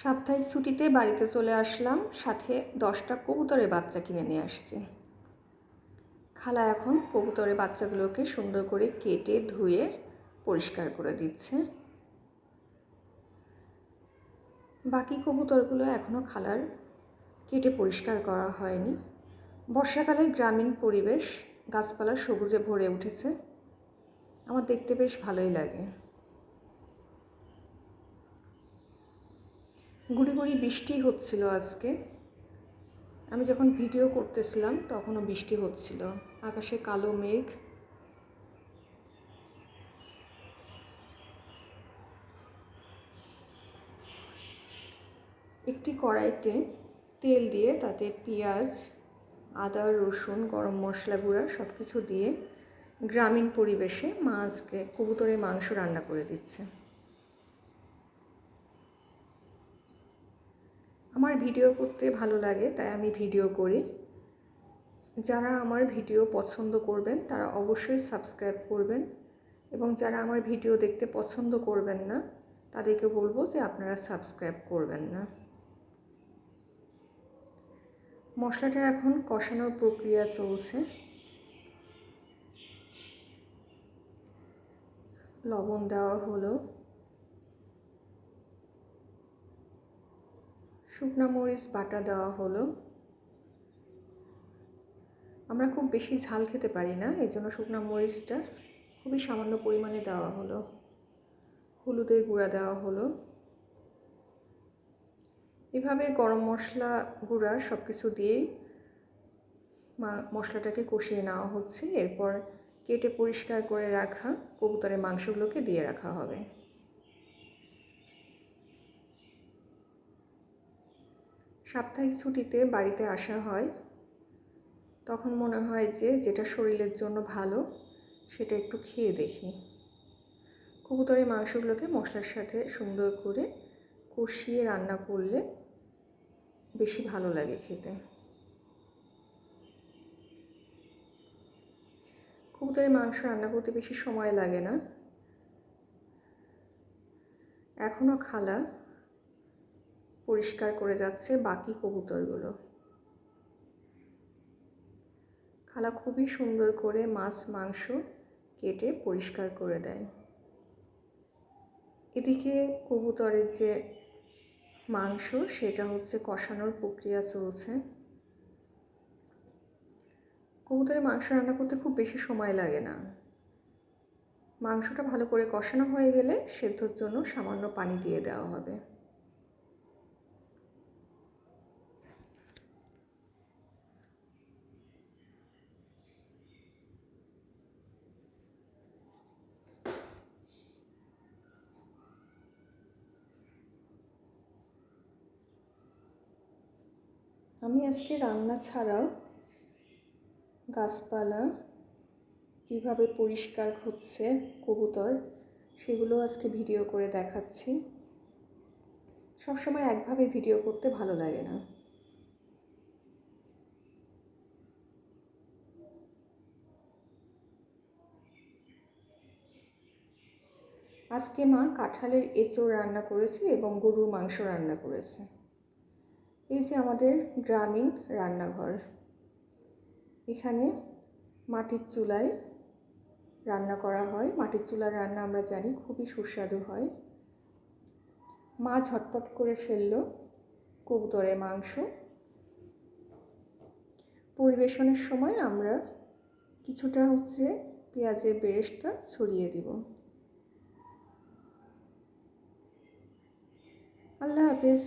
সাপ্তাহিক ছুটিতে বাড়িতে চলে আসলাম, সাথে 10টা কবুতরের বাচ্চা কিনে নিয়ে আসছি। খালা এখন কবুতরের বাচ্চাগুলোকে সুন্দর করে কেটে ধুয়ে পরিষ্কার করে দিচ্ছে। বাকি কবুতরগুলো এখনও খালার কেটে পরিষ্কার করা হয়নি। বর্ষাকালে গ্রামীণ পরিবেশ গাছপালা সবুজে ভরে উঠেছে, আমার দেখতে বেশ ভালোই লাগে। গুড়ি গুড়ি বৃষ্টি হচ্ছিল আজকে। আমি যখন ভিডিও করতেছিলাম তখনও বৃষ্টি হচ্ছিল, আকাশে কালো মেঘ। একটি কড়াইতে তেল দিয়ে তাতে পেঁয়াজ, আদা, রসুন, গরম মশলা গুঁড়া সব কিছু দিয়ে গ্রামীণ পরিবেশে মাছকে কবুতরের মাংস রান্না করে দিচ্ছে। আমার ভিডিও করতে ভালো লাগে, তাই আমি ভিডিও করি। যারা আমার ভিডিও পছন্দ করবেন তারা অবশ্যই সাবস্ক্রাইব করবেন, এবং যারা আমার ভিডিও দেখতে পছন্দ করবেন না তাদেরকে বলবো যে আপনারা সাবস্ক্রাইব করবেন না। মশলাটা এখন কষানোর প্রক্রিয়া চলছে। লবণ দেওয়া হলো, শুকনো মরিচ বাটা দেওয়া হলো। আমরা খুব বেশি ঝাল খেতে পারি না, এই জন্য শুকনো মরিচটা খুবই সামান্য পরিমাণে দেওয়া হলো। হলুদের গুঁড়া দেওয়া হলো। এভাবে গরম মশলা গুঁড়া সব কিছু দিয়েই মশলাটাকে কষিয়ে নেওয়া হচ্ছে। এরপর কেটে পরিষ্কার করে রাখা কবুতরের মাংসগুলোকে দিয়ে রাখা হবে। সাপ্তাহিক ছুটিতে বাড়িতে আসা হয়, তখন মনে হয় যে যেটা শরীরের জন্য ভালো সেটা একটু খেয়ে দেখি। কবুতরের মাংসগুলোকে মশলার সাথে সুন্দর করে কষিয়ে রান্না করলে বেশি ভালো লাগে খেতে। কবুতরের মাংস রান্না করতে বেশি সময় লাগে না। এখনও খালা পরিষ্কার করে যাচ্ছে বাকি কবুতরগুলো। খালা খুবই সুন্দর করে মাছ মাংস কেটে পরিষ্কার করে দেয়। এদিকে কবুতরের যে মাংস সেটা হচ্ছে কষানোর প্রক্রিয়া চলছে। কবুতরের মাংস রান্না করতে খুব বেশি সময় লাগে না। মাংসটা ভালো করে কষানো হয়ে গেলে সেদ্ধর জন্য সামান্য পানি দিয়ে দেওয়া হবে। আমি আজকে রান্না ছাড়াও গাছপালা কীভাবে পরিষ্কার হচ্ছে কবুতর সেগুলো আজকে ভিডিও করে দেখাচ্ছি। সবসময় একভাবে ভিডিও করতে ভালো লাগে না। আজকে মা কাঁঠালের এঁচোড় রান্না করেছে এবং গরুর মাংস রান্না করেছে। এই যে আমাদের গ্রামীণ রান্নাঘর, এখানে মাটির চুলায় রান্না করা হয়। মাটির চুলার রান্না আমরা জানি খুবই সুস্বাদু হয়। মা ঝটপট করে ফেললো কবুতরের মাংস। পরিবেশনের সময় আমরা কিছুটা পেঁয়াজের বেরেস্তা ছড়িয়ে দিব। আল্লাহ হাফেজ।